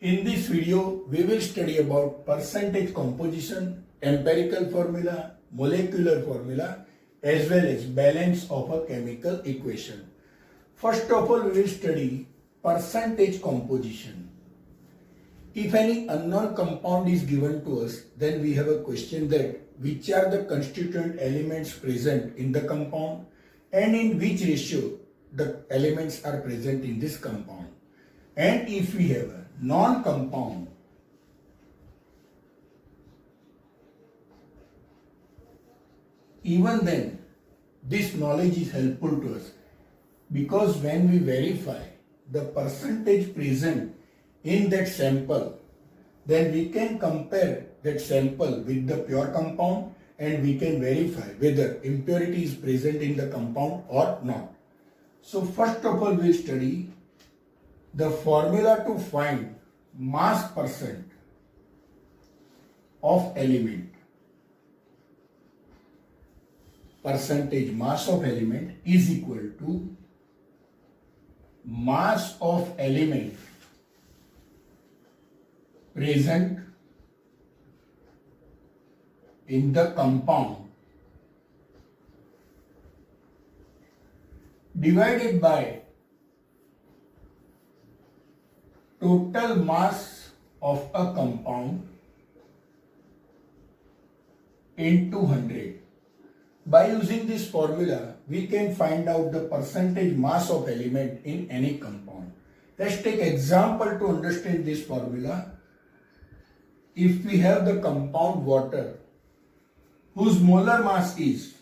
In this video, we will study about percentage composition, empirical formula, molecular formula, as well as balance of a chemical equation. First of all, we will study percentage composition. If any unknown compound is given to us, then we have a question that which are the constituent elements present in the compound and in which ratio the elements are present in this compound. And if we have a non-compound, even then this knowledge is helpful to us, because when we verify the percentage present in that sample, then we can compare that sample with the pure compound and we can verify whether impurity is present in the compound or not. So first of all, we will study the formula to find mass percent of element. Percentage mass of element is equal to mass of element present in the compound divided by total mass of a compound into 100. By using this formula, we can find out the percentage mass of element in any compound. Let's take example to understand this formula. If we have the compound water whose molar mass is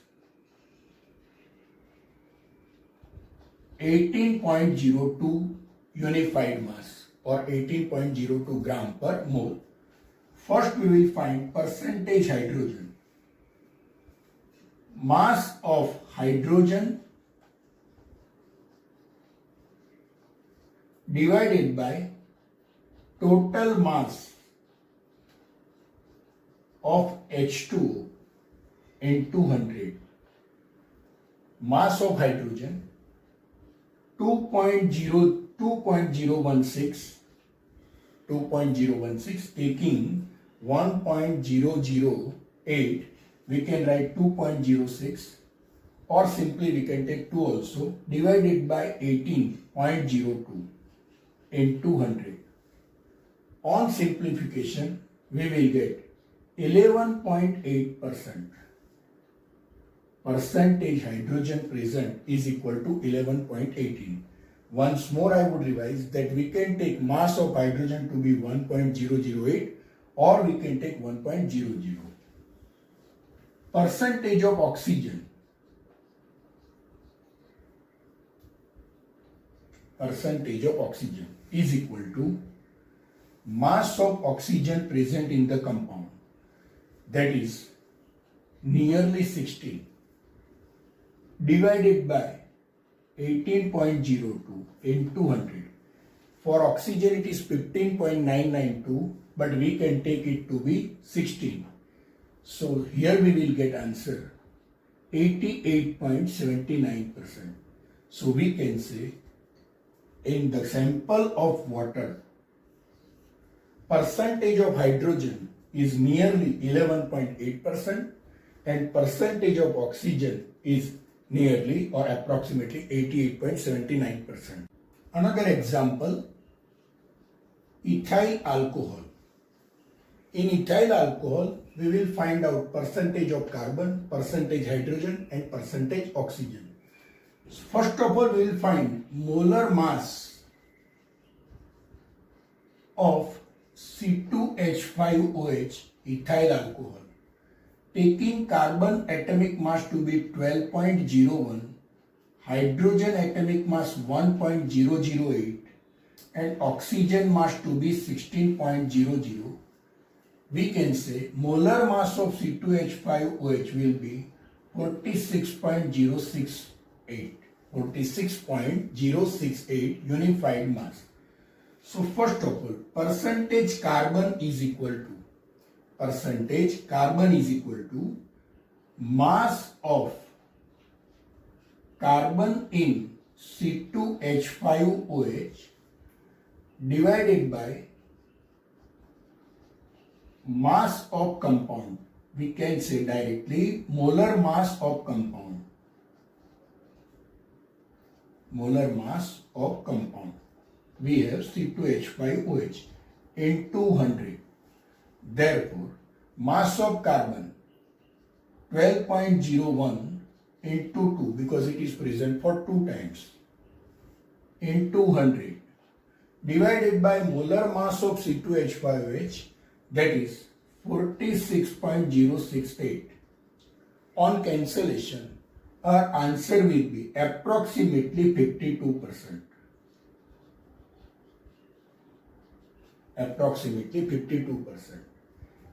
18.02 unified mass or 18.02 gram per mole. First we will find percentage hydrogen. Mass of hydrogen divided by total mass of H2 in 200. Mass of hydrogen 2.016, taking 1.008, we can write 2.06, or simply we can take 2 also, divided by 18.02 in 200. On simplification, we will get 11.8%. Percentage hydrogen present is equal to 11.18. Once more I would revise that we can take mass of hydrogen to be 1.008 or we can take 1.00. Percentage of oxygen. Percentage of oxygen is equal to mass of oxygen present in the compound, that is nearly 16, divided by 18.02 in 200. For oxygen it is 15.992, but we can take it to be 16. So here we will get answer 88.79%. So we can say in the sample of water, percentage of hydrogen is nearly 11.8% and percentage of oxygen is nearly or approximately 88.79%. Another example, ethyl alcohol. In ethyl alcohol, we will find out percentage of carbon, percentage hydrogen and percentage oxygen. First of all, we will find molar mass of C2H5OH ethyl alcohol. Taking carbon atomic mass to be 12.01, hydrogen atomic mass 1.008 and oxygen mass to be 16.00, we can say molar mass of C2H5OH will be 46.068 unified mass. So first of all, percentage carbon is equal to mass of carbon in C2H5OH divided by mass of compound, we can say directly molar mass of compound. Molar mass of compound. We have C2H5OH into 100. Therefore, mass of carbon 12.01 into 2, because it is present for 2 times, into 100 divided by molar mass of C2H5OH, that is 46.068. On cancellation, our answer will be approximately 52%. Approximately 52%.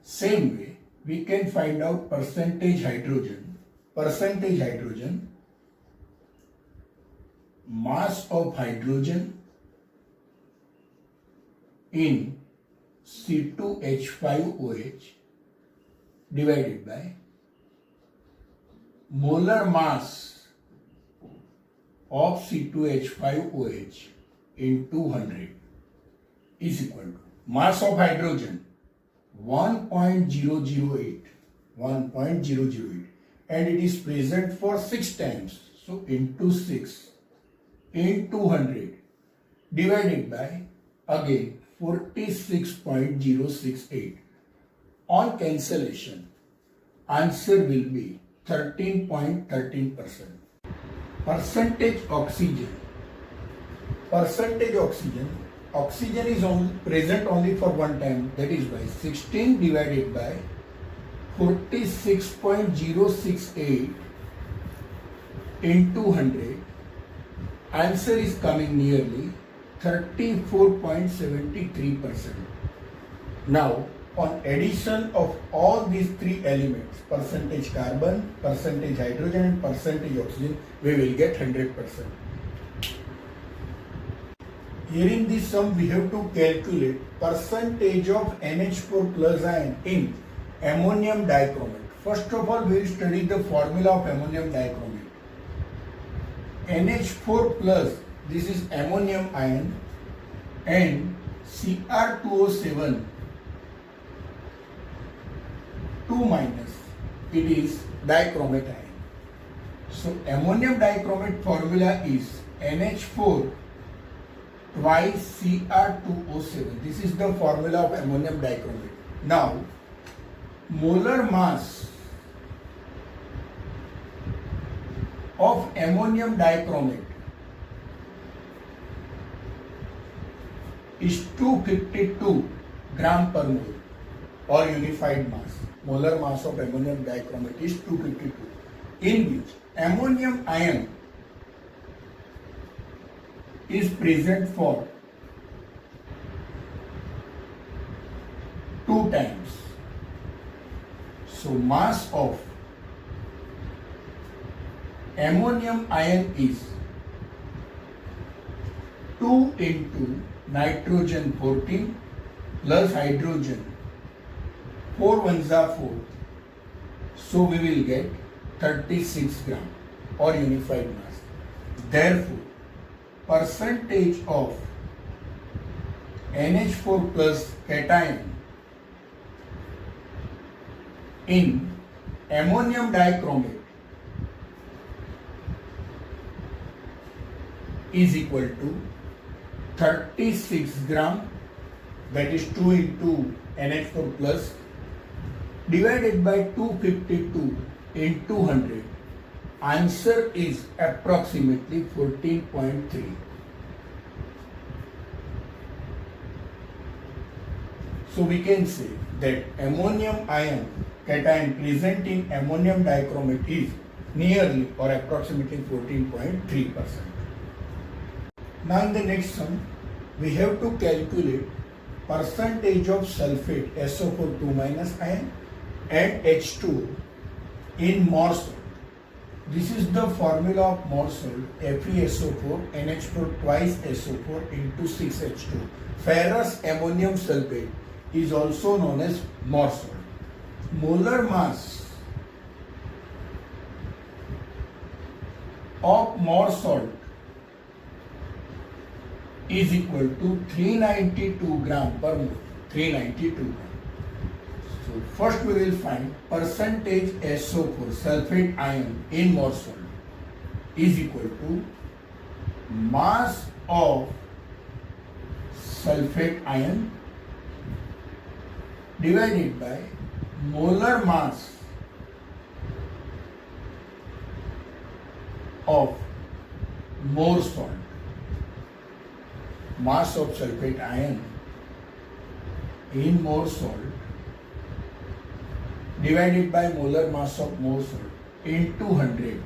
Same way, we can find out percentage hydrogen. Percentage hydrogen, mass of hydrogen in C2H5OH divided by molar mass of C2H5OH into 100 is equal to mass of hydrogen 1.008, and it is present for 6 times, so into 6 into 100 divided by again 46.068. On cancellation, answer will be 13.13%. Percentage oxygen. Percentage oxygen is present only for 1 time, that is by 16 divided by 46.068 into 100. Answer is coming nearly 34.73%. Now, on addition of all these 3 elements, percentage carbon, percentage hydrogen and percentage oxygen, we will get 100%. Here in this sum, we have to calculate percentage of NH4 plus ion in ammonium dichromate. First of all, we will study the formula of ammonium dichromate. NH4 plus, this is ammonium ion, and Cr2O7 2 minus, it is dichromate ion. So ammonium dichromate formula is NH4 twice Cr2O7. This is the formula of ammonium dichromate. Now, molar mass of ammonium dichromate is 252 gram per mole, or unified mass. Molar mass of ammonium dichromate is 252, in which ammonium ion is present for 2 times. So mass of ammonium ion is 2 into nitrogen 14 plus hydrogen 4 ones are 4. So we will get 36 gram, or unified mass. Therefore, percentage of NH4 plus cation in ammonium dichromate is equal to 36 gram, that is 2 into NH4 plus, divided by 252 into 100. Answer is approximately 14.3. So we can say that ammonium ion cation present in ammonium dichromate is nearly or approximately 14.3%. Now in the next sum, we have to calculate percentage of sulfate SO4 2 minus ion and H2 in more salt. This is the formula of more salt, FeSO4 NH4 twice SO4 into 6H2. Ferrous ammonium sulfate is also known as more salt. Molar mass of more salt is equal to 392 gram per mole. 392 gram. So first we will find percentage SO4 sulfate ion in more salt is equal to mass of sulfate ion divided by molar mass of more salt. Mass of sulfate ion in more salt divided by molar mass of more salt into 100.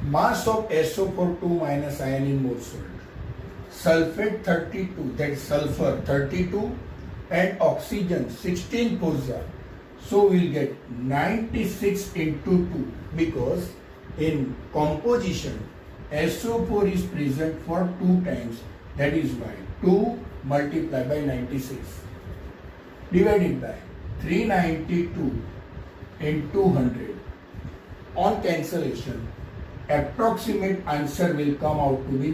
Mass of SO4 2 minus ion in more salt. Sulfate 32, that is sulfur 32 and oxygen 16 purza. So we'll get 96 into 2 because in composition SO4 is present for 2 times, that is why 2 multiplied by 96 divided by 392 into 100. On cancellation, approximate answer will come out to be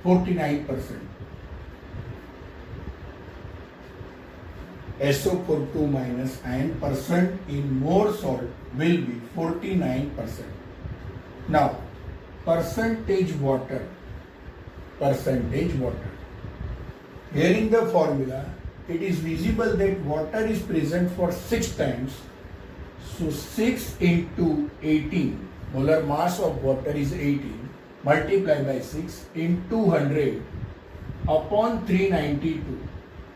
49%. SO4 2 minus ion percent in more salt will be 49%. Now, percentage water. Here in the formula, it is visible that water is present for 6 times. So 6 into 18, molar mass of water is 18, multiplied by 6 into 100 upon 392.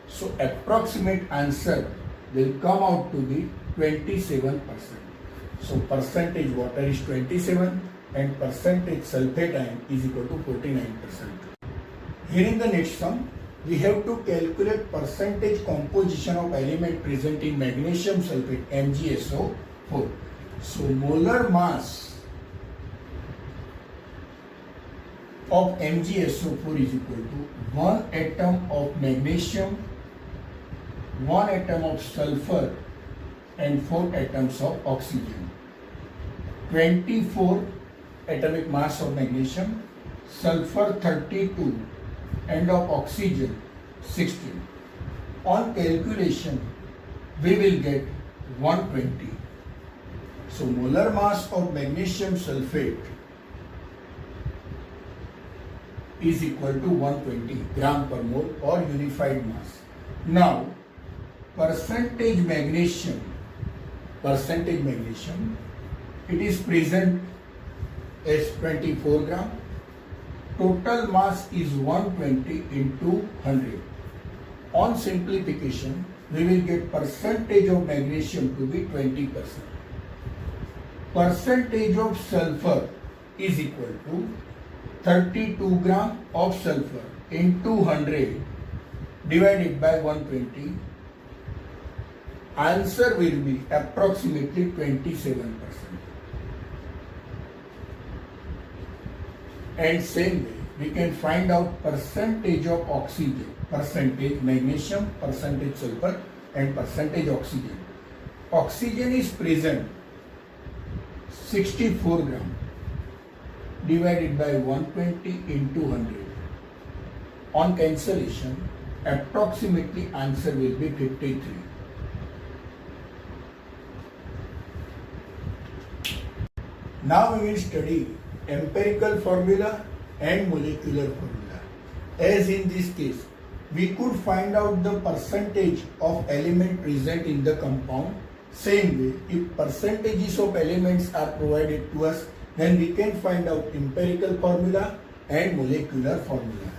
So approximate answer will come out to be 27%. So percentage water is 27 and percentage sulfate ion is equal to 49%. Here in the next sum, we have to calculate percentage composition of element present in magnesium sulfate MgSO4. So molar mass of MgSO4 is equal to 1 atom of magnesium, 1 atom of sulfur and 4 atoms of oxygen. 24 atomic mass of magnesium, sulfur 32 and of oxygen 16. On calculation, we will get 120. So molar mass of magnesium sulfate is equal to 120 gram per mole or unified mass. Now, percentage magnesium, it is present as 24 gram. Total mass is 120 into 100. On simplification, we will get percentage of magnesium to be 20%. Percentage of sulfur is equal to 32 gram of sulfur into 100 divided by 120. Answer will be approximately 27%. And same way, we can find out percentage of oxygen, percentage magnesium, percentage sulfur and percentage oxygen. Oxygen is present 64 gram divided by 120 into 100. On cancellation, approximately answer will be 53. Now we will study empirical formula and molecular formula. As in this case, we could find out the percentage of element present in the compound. Same way, if percentages of elements are provided to us, then we can find out empirical formula and molecular formula.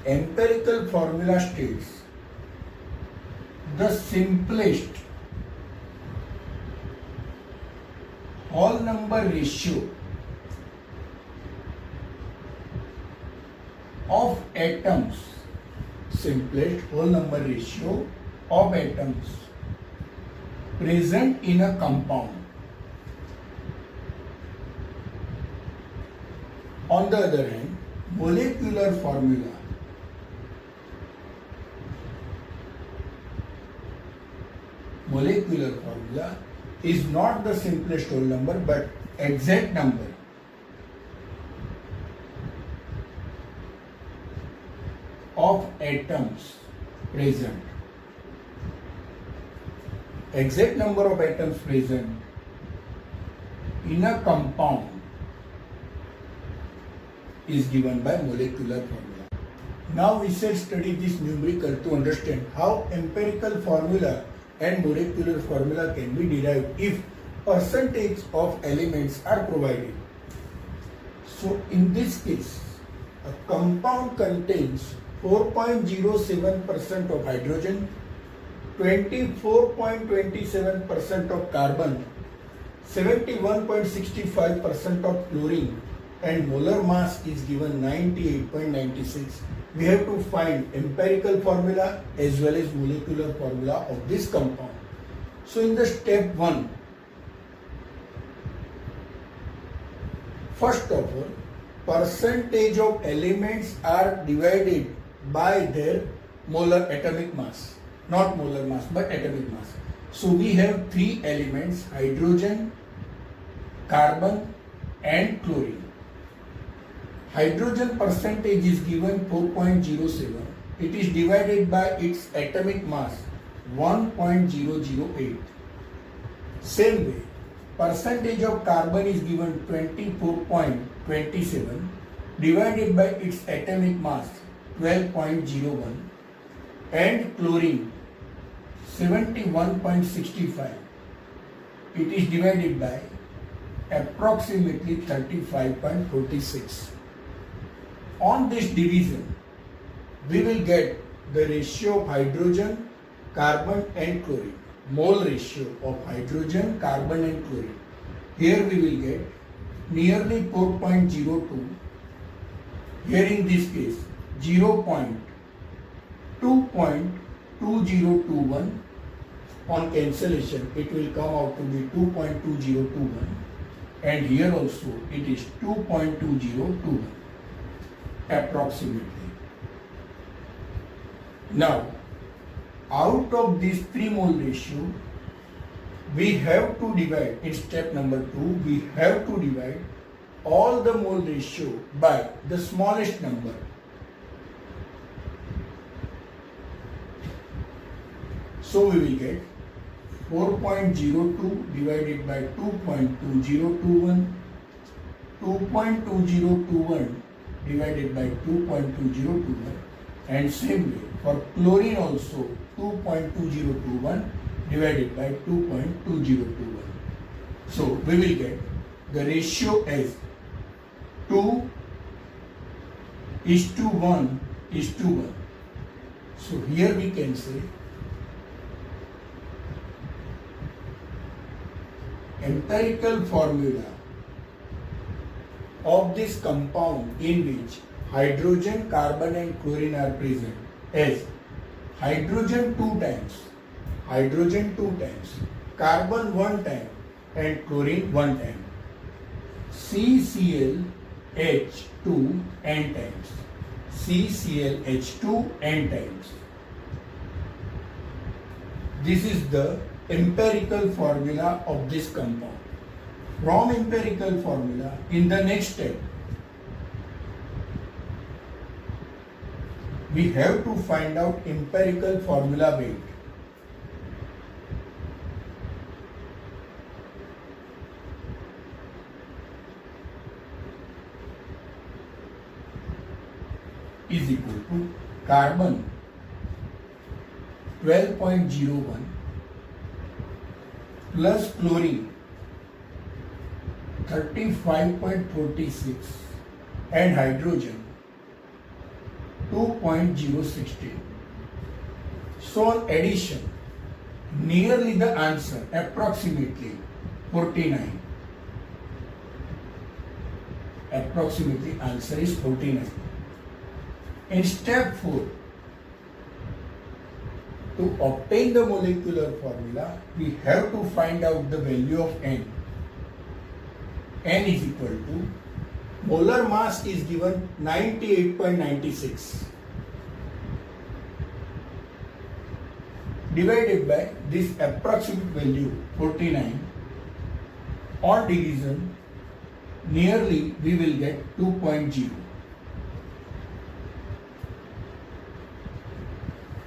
Empirical formula states the simplest whole number ratio of atoms, simplest whole number ratio of atoms present in a compound. On the other hand, molecular formula molecular formula is not the simplest whole number but exact number of atoms present. Exact number of atoms present in a compound is given by molecular formula. Now we shall study this numerical to understand how empirical formula and molecular formula can be derived if percentage of elements are provided. So in this case, a compound contains 4.07% of hydrogen, 24.27% of carbon, 71.65% of chlorine, and molar mass is given 98.96. We have to find empirical formula as well as molecular formula of this compound. So in the step 1, first of all, percentage of elements are divided by their molar atomic mass, not molar mass but atomic mass. So we have 3 elements, hydrogen, carbon and chlorine. Hydrogen percentage is given 4.07. It is divided by its atomic mass 1.008. Same way, percentage of carbon is given 24.27 divided by its atomic mass 12.01 and chlorine 71.65. It is divided by approximately 35.46. On this division, we will get the ratio of hydrogen, carbon and chlorine. Mole ratio of hydrogen, carbon and chlorine. Here we will get nearly 4.02. Here in this case 2.2021. On cancellation it will come out to be 2.2021 and here also it is 2.2021 approximately. Now out of this 3 mole ratio we have to divide, in step number 2 we have to divide all the mole ratio by the smallest number. So we will get 4.02 divided by 2.2021, 2.2021 divided by 2.2021 and same way for chlorine also 2.2021 divided by 2.2021. So we will get the ratio as 2:1:1. So here we can say empirical formula of this compound in which hydrogen, carbon and chlorine are present as hydrogen 2 times, carbon 1 time and chlorine 1 time. CClH2 n times, CClH2 n times. This is the empirical formula of this compound. From empirical formula, in the next step, we have to find out empirical formula weight. Is equal to carbon 12.01 plus chlorine 35.46 and hydrogen 2.016. So on addition, nearly the answer approximately 49. Approximately answer is 49. In step 4, to obtain the molecular formula, we have to find out the value of N. N is equal to, molar mass is given 98.96. divided by this approximate value 49. On division, nearly we will get 2.0.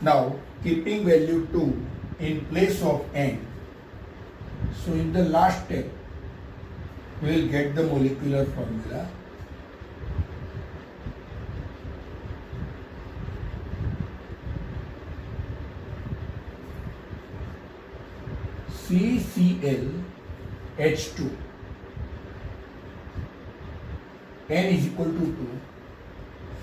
Now, keeping value 2 in place of n, so in the last step, we will get the molecular formula. CClH2, n is equal to 2.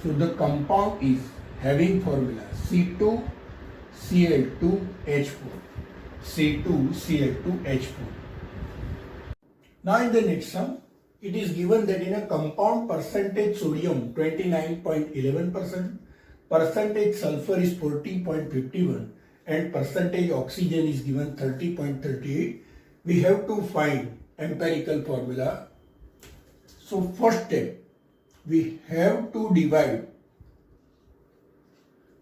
So the compound is having formula C2Cl2H4. C2Cl2H4. Now in the next sum, it is given that in a compound percentage sodium 29.11%, percentage sulfur is 40.51, and percentage oxygen is given 30.38. We have to find empirical formula. So first step, we have to divide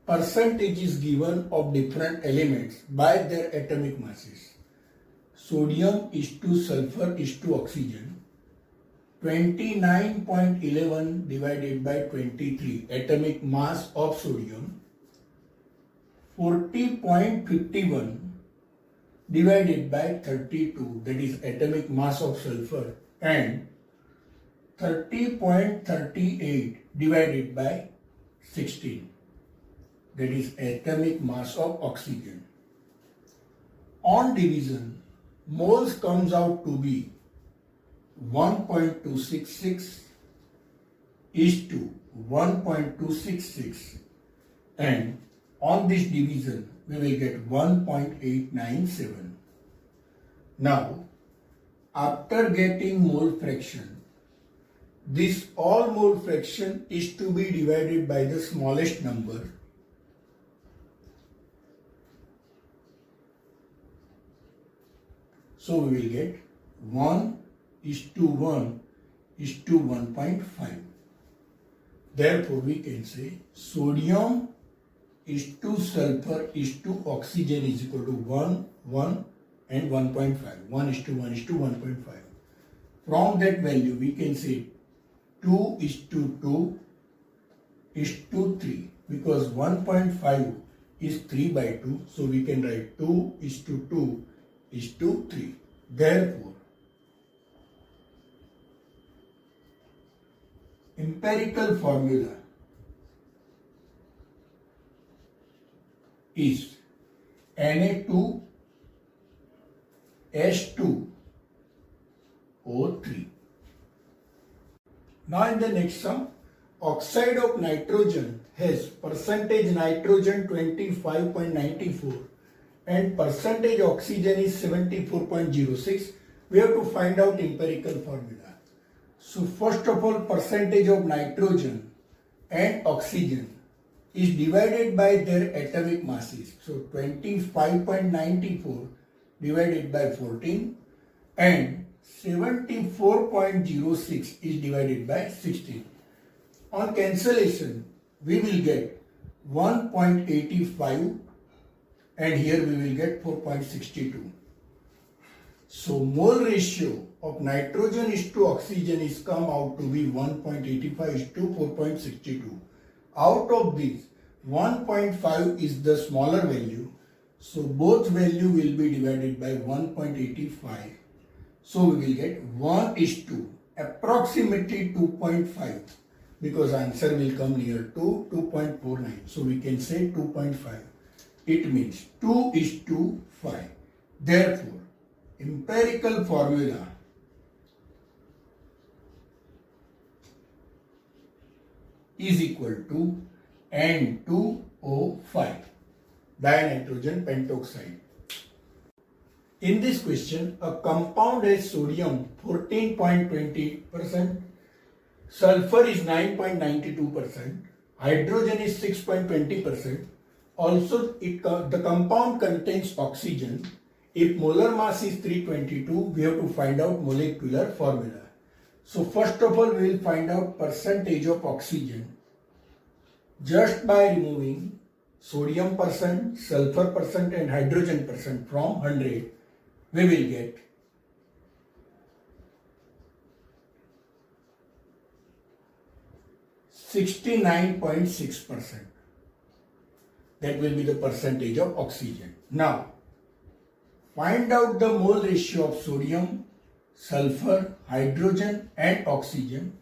percentages given of different elements by their atomic masses. Sodium is to sulfur is to oxygen. 29.11 divided by 23, atomic mass of sodium. 40.51 divided by 32, that is atomic mass of sulfur, and 30.38 divided by 16, that is atomic mass of oxygen. On division, moles comes out to be 1.266 is to 1.266, and on this division we will get 1.897. Now, after getting mole fraction, this all mole fraction is to be divided by the smallest number. So we will get 1 is to 1 is to 1.5. Therefore, we can say sodium is to sulfur is to oxygen is equal to 1, 1 and 1.5. 1 is to 1 is to 1.5. From that value, we can say 2 is to 2 is to 3, because 1.5 is 3 by 2. So we can write 2 is to 2 is to 3. Therefore, empirical formula is Na2H2O3. Now in the next sum, oxide of nitrogen has percentage nitrogen 25.94 and percentage oxygen is 74.06. We have to find out empirical formula. So first of all, percentage of nitrogen and oxygen is divided by their atomic masses. So 25.94 divided by 14 and 74.06 is divided by 16. On cancellation, we will get 1.85 and here we will get 4.62. So mole ratio of nitrogen is to oxygen is come out to be 1.85 is to 4.62. Out of these, 1.5 is the smaller value. So both value will be divided by 1.85. So we will get 1 is to approximately 2.5, because answer will come near to 2.49. So we can say 2.5. It means 2 is to 5. Therefore, empirical formula is equal to N2O5, dinitrogen pentoxide. In this question, a compound has sodium 14.20%, sulfur is 9.92%, hydrogen is 6.20%. Also, the compound contains oxygen. If molar mass is 322, we have to find out molecular formula. So first of all, we will find out percentage of oxygen just by removing sodium percent, sulfur percent and hydrogen percent from 100, we will get 69.6%. That will be the percentage of oxygen. Now, find out the mole ratio of sodium, sulfur, hydrogen and oxygen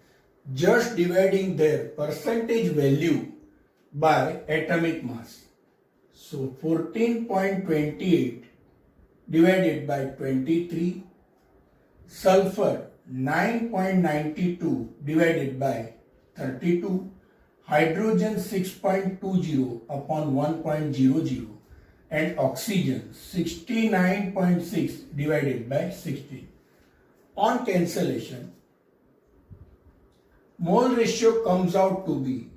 just dividing their percentage value by atomic mass. So 14.28 divided by 23, sulfur 9.92 divided by 32, hydrogen 6.20 upon 1.00 and oxygen 69.6 divided by 16. On cancellation, mole ratio comes out to be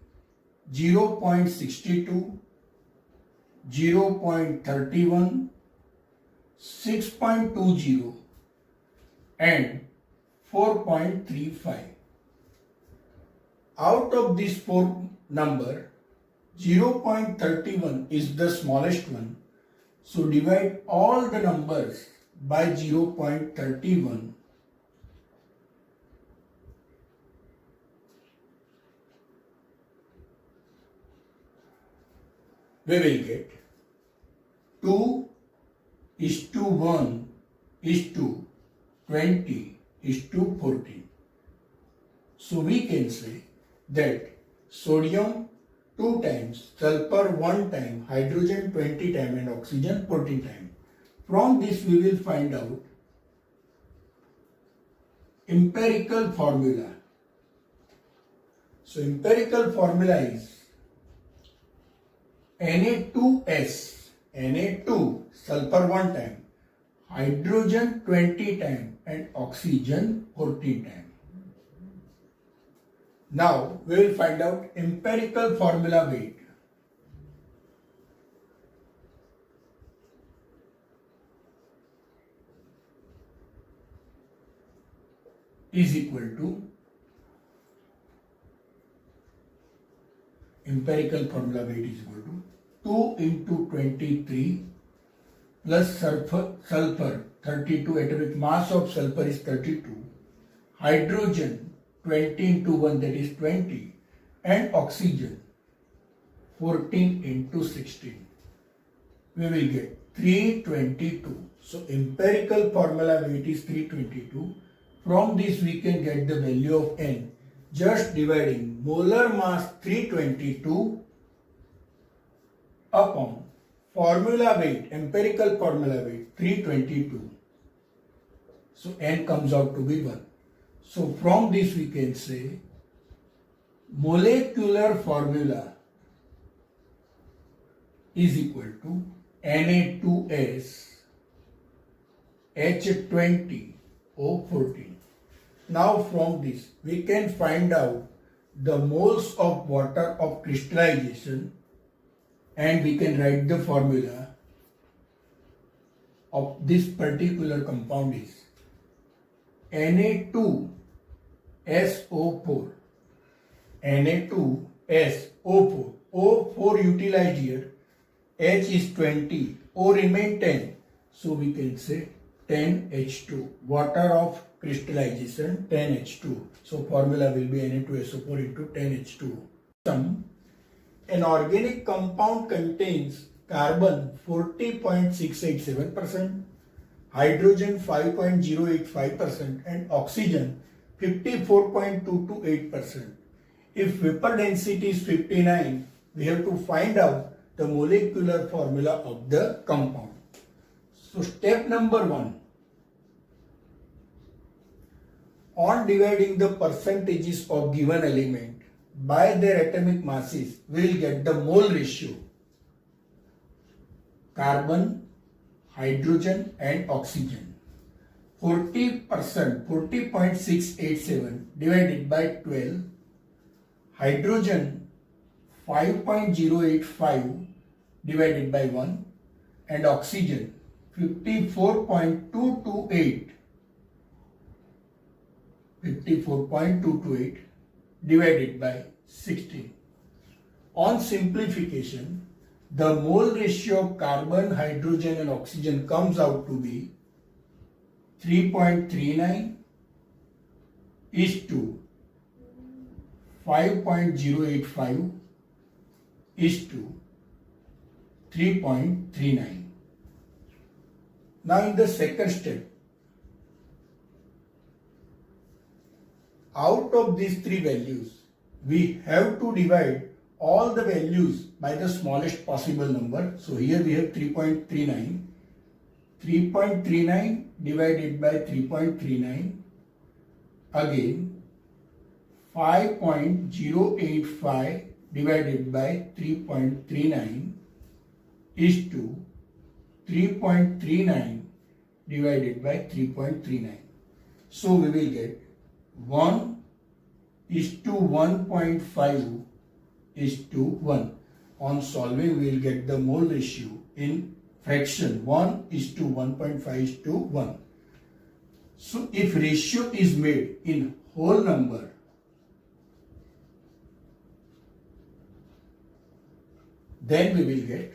0.62, 0.31, 6.20 and 4.35. Out of these four number, 0.31 is the smallest one. So divide all the numbers by 0.31. We will get 2:1:20:14. So we can say that sodium 2 times, sulfur 1 time, hydrogen 20 times and oxygen 14 times. From this we will find out empirical formula. So empirical formula is Na2S, Na2 sulfur 1 time, hydrogen 20 times and oxygen 14 times. Now we will find out empirical formula weight. Is equal to empirical formula weight is equal to 2 into 23 plus sulfur 32, atomic mass of sulfur is 32, hydrogen 20 into 1 that is 20 and oxygen 14 into 16. We will get 322. So empirical formula weight is 322. From this we can get the value of N just dividing molar mass 322 upon formula weight, empirical formula weight 322. So N comes out to be 1. So from this we can say molecular formula is equal to Na2S H20O14. Now from this we can find out the moles of water of crystallization and we can write the formula of this particular compound is Na2SO4. Na2SO4. O4 utilized here. H is 20. O remain 10. So we can say 10H2. Water of crystallization 10H2. So formula will be Na2SO4 into 10H2. An organic compound contains carbon 40.687%, hydrogen 5.085% and oxygen 54.228%. If vapor density is 59, we have to find out the molecular formula of the compound. So step number 1. On dividing the percentages of given element by their atomic masses, we will get the mole ratio. Carbon, hydrogen and oxygen. 40%, 40.687 divided by 12. Hydrogen 5.085 divided by 1 and oxygen 54.228 divided by 16. On simplification, the mole ratio of carbon, hydrogen and oxygen comes out to be 3.39 is to 5.085 is to 3.39. Now in the second step, out of these three values, we have to divide all the values by the smallest possible number. So here we have 3.39. 3.39 divided by 3.39. Again 5.085 divided by 3.39 is to 3.39 divided by 3.39. So we will get 1 is to 1.5 is to 1. On solving, we will get the mole ratio in fraction 1 is to 1.5 is to 1. So if ratio is made in whole number, then we will get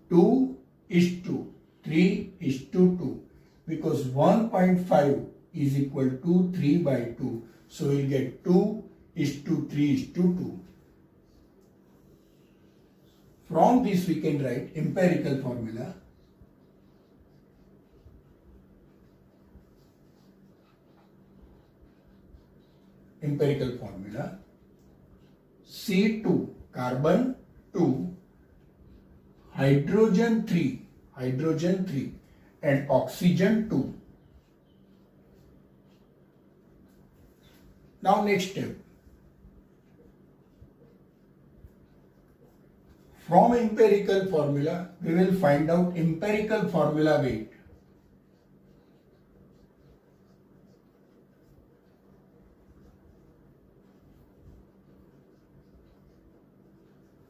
2 is to 3 is to 2, because 1.5 is equal to 3 by 2. So we will get 2 is to 3 is to 2. From this we can write empirical formula. Empirical formula C2 carbon 2, hydrogen 3 and oxygen 2. Now next step. From empirical formula, we will find out empirical formula weight.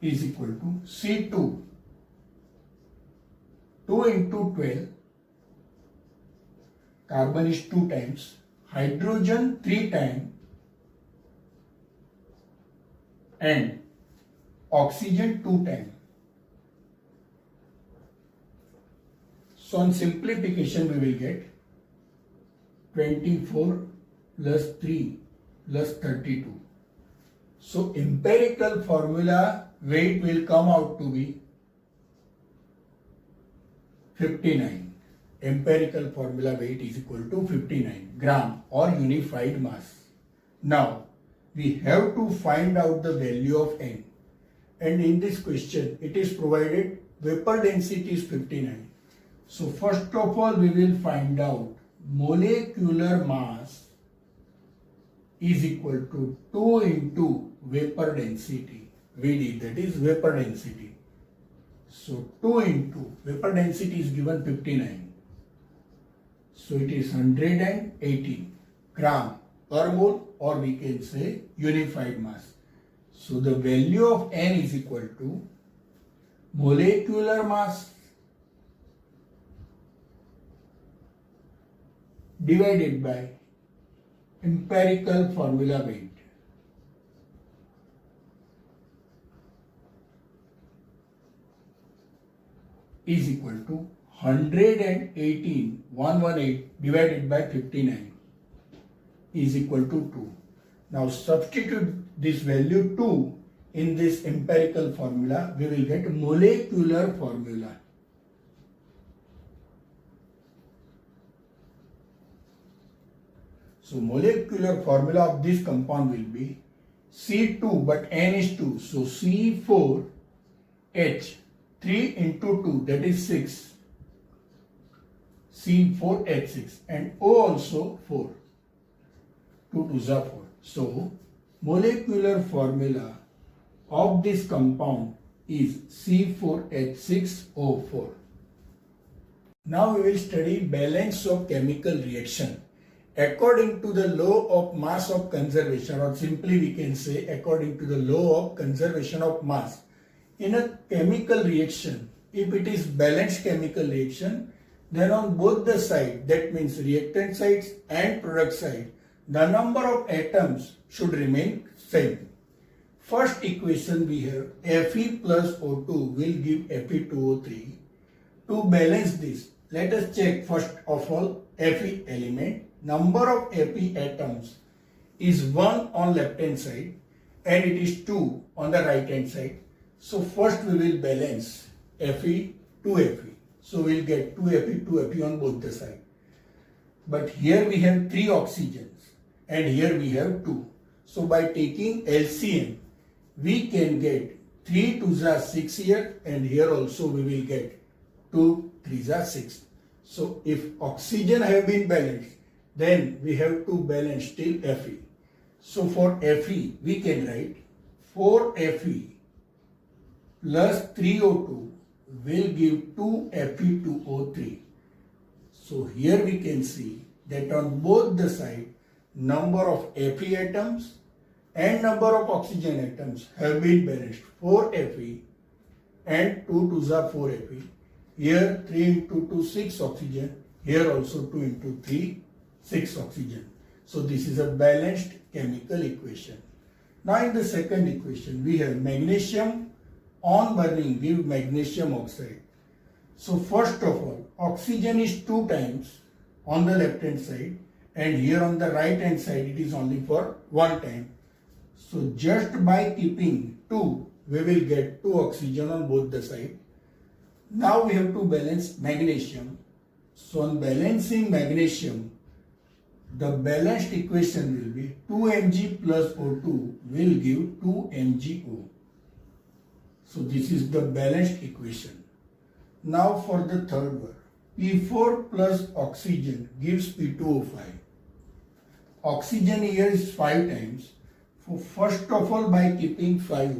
Is equal to C2, 2 into 12, carbon is 2 times, hydrogen 3 times, and oxygen 2 times. So on simplification we will get 24 plus 3 plus 32. So empirical formula weight will come out to be 59. Empirical formula weight is equal to 59 gram or unified mass. Now we have to find out the value of N. And in this question, it is provided vapor density is 59. So first of all, we will find out molecular mass is equal to 2 into vapor density. Vd, that is vapor density. So 2 into vapor density is given 59. So it is 118 gram per mole, or we can say unified mass. So the value of N is equal to molecular mass divided by empirical formula weight. Is equal to 118 divided by 59 is equal to 2. Now substitute this value 2 in this empirical formula, we will get molecular formula. So molecular formula of this compound will be C2, but N is 2. So C4H, 3 into 2, that is 6. C4H6, and O also 4. 2 2s are 4. So molecular formula of this compound is C4H6O4. Now we will study balance of chemical reaction according to the law of mass of conservation, or simply we can say according to the law of conservation of mass. In a chemical reaction, if it is balanced chemical reaction, then on both the sides, that means reactant sides and product side, the number of atoms should remain same. First equation we have Fe plus O2 will give Fe2O3. To balance this, let us check first of all Fe element. Number of Fe atoms is 1 on left hand side and it is 2 on the right hand side. So first we will balance Fe to Fe. So we will get 2 Fe, 2 Fe on both the sides. But here we have 3 oxygens and here we have 2. So by taking LCM, we can get 3 2s are 6 here and here also we will get 2 3s are 6. So if oxygen have been balanced, then we have to balance till Fe. So for Fe, we can write 4 Fe plus 3O2 will give 2 Fe2O3. So here we can see that on both the side, number of Fe atoms and number of oxygen atoms have been balanced. 4 Fe and 2 2s are 4 Fe. Here 3 into 2 6 oxygen. Here also 2 into 3 6 oxygen. So this is a balanced chemical equation. Now in the second equation we have magnesium on burning give magnesium oxide. So first of all, oxygen is 2 times on the left hand side and here on the right hand side it is only for 1 time. So just by keeping 2, we will get 2 oxygen on both the sides. Now we have to balance magnesium. So on balancing magnesium, the balanced equation will be 2Mg plus O2 will give 2MgO. So this is the balanced equation. Now for the third one, P4 plus oxygen gives P2O5. Oxygen here is 5 times. So first of all, by keeping 5,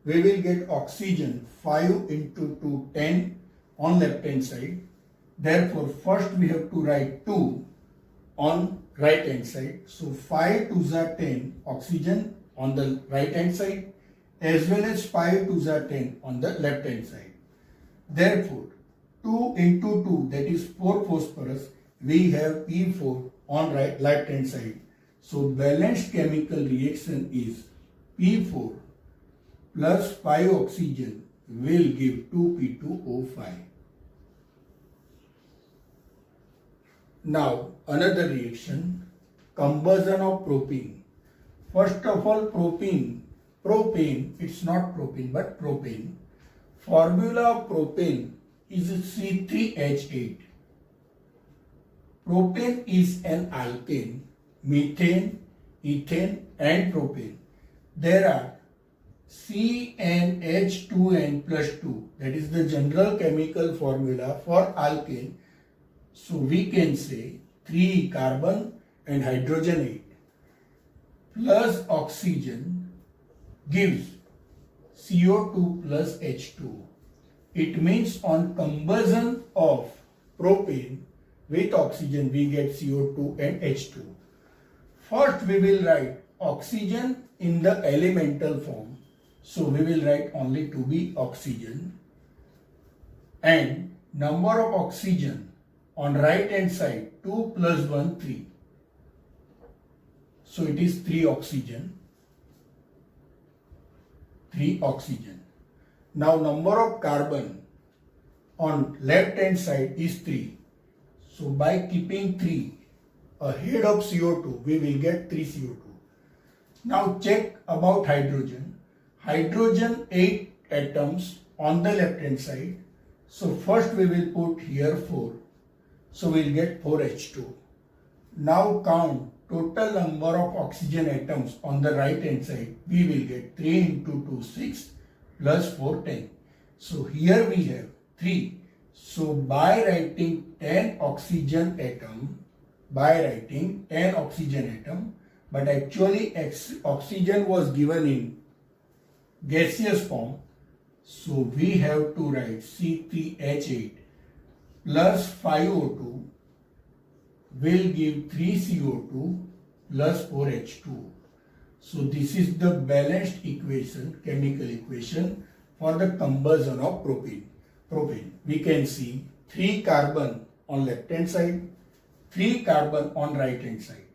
we will get oxygen 5 into 2, 10 on left hand side. Therefore, first we have to write 2 on right hand side. So 5 2s are 10 oxygen on the right hand side as well as 5 2s are 10 on the left hand side. Therefore, 2 into 2 that is 4 phosphorus, we have P4 on left hand side. So balanced chemical reaction is P4 plus 5 oxygen will give 2P2O5. Now another reaction, combustion of propane. First of all, propane, it's not propane but propane. Formula of propane is C3H8. Propane is an alkane. Methane, ethane and propane. There are CnH2n plus 2. That is the general chemical formula for alkane. So we can say 3 carbon and hydrogen 8 plus oxygen gives CO2 plus H2. It means on combustion of propane with oxygen we get CO2 and H2. First we will write oxygen in the elemental form. So we will write only to be oxygen and number of oxygen on right hand side 2 plus 1 3. So it is 3 oxygen. 3 oxygen. Now number of carbon on left hand side is 3. So by keeping 3 ahead of CO2 we will get 3 CO2. Now check about hydrogen. Hydrogen 8 atoms on the left hand side. So first we will put here 4. So we will get 4H2. Now count total number of oxygen atoms on the right hand side. We will get 3 into 2 6 plus 4 10. So here we have 3. So by writing 10 oxygen atom, but actually oxygen was given in gaseous form. So we have to write C3H8 plus 5O2 will give 3CO2 plus 4H2. So this is the balanced equation, chemical equation for the combustion of propane. We can see 3 carbon on left hand side, 3 carbon on right hand side.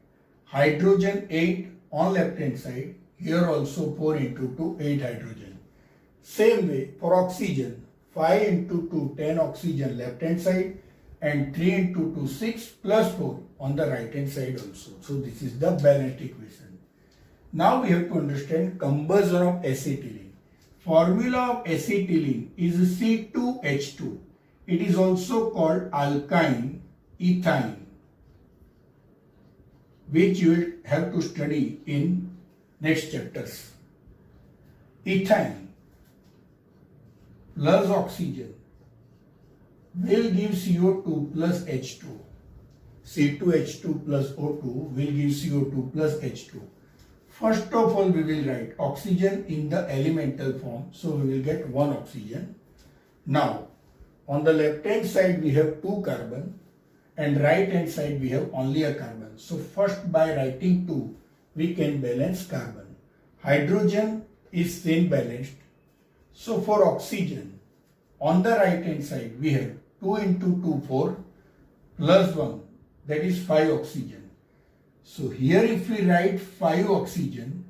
Hydrogen 8 on left hand side. Here also 4 into 2, 8 hydrogen. Same way for oxygen, 5 into 2, 10 oxygen left hand side, and 3 into 2, 6 plus 4 on the right hand side also. So this is the balanced equation. Now we have to understand combustion of acetylene. Formula of acetylene is C2H2. It is also called alkyne ethyne, which you will have to study in next chapters. Ethyne plus oxygen will give CO2 plus H2. C2H2 plus O2 will give CO2 plus H2. First of all, we will write oxygen in the elemental form. So we will get 1 oxygen. Now, on the left hand side, we have 2 carbon, and right hand side, we have only a carbon. So first, by writing 2, we can balance carbon. Hydrogen is same balanced. So for oxygen, on the right hand side, we have 2 into 2, 4, plus 1, that is 5 oxygen. So here if we write 5 oxygen,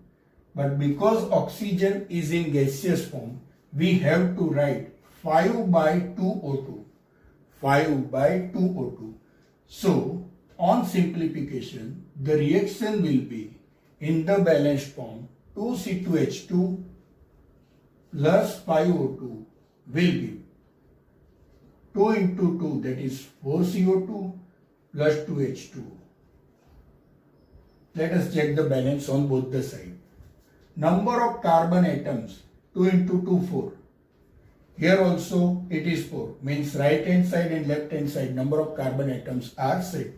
but because oxygen is in gaseous form, we have to write 5 by 2 O2. 5 by 2 O2. So on simplification, the reaction will be in the balanced form 2C2H2 plus 5O2 will give 2 into 2, that is 4CO2 plus 2H2. Let us check the balance on both the sides. Number of carbon atoms 2 into 2, 4. Here also it is 4. Means right hand side and left hand side number of carbon atoms are same.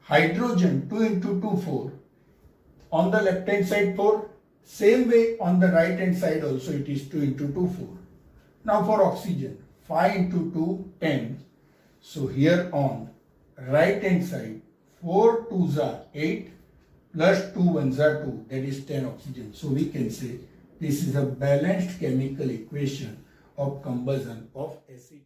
Hydrogen 2 into 2, 4. On the left hand side 4. Same way on the right hand side also it is 2 into 2, 4. Now for oxygen 5 into 2, 10. So here on right hand side 4 2s are 8 plus 2 1s are 2, that is 10 oxygen. So we can say this is a balanced chemical equation of combustion of acid.